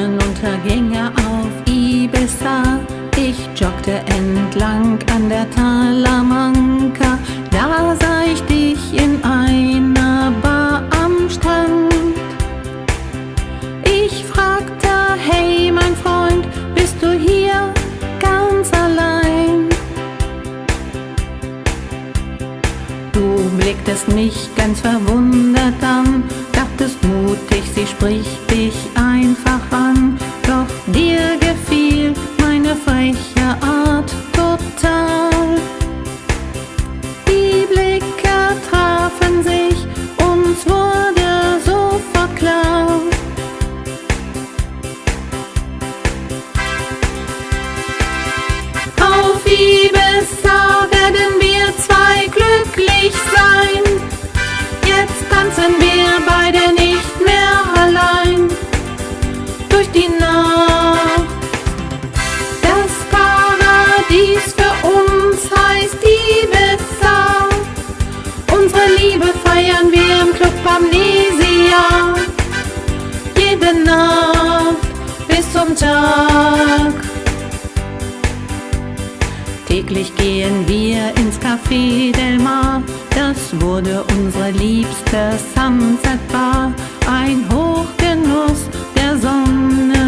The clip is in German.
Sonnenuntergänge auf Ibiza. Ich joggte entlang an der Talamanca. Da sah ich dich in einer Bar am Strand. Ich fragte, hey mein Freund, bist du hier ganz allein? Du blicktest mich ganz verwundert an, dachtest mutig, sie spricht dich einfach an. Doch dir gefiel meine freche Art total. Die Blicke trafen sich, uns wurde sofort klar. Auf Ibiza werden wir zwei glücklich sein. Jetzt tanzen wir beide nicht mehr allein durch die Nacht. Das Paradies für uns heißt Ibiza. Unsere Liebe feiern wir im Club Amnesia. Jede Nacht bis zum Tag. Täglich gehen wir ins Café Del Mar. Das wurde unsere liebste Sunset Bar. Ein Hochgenuss der Sonne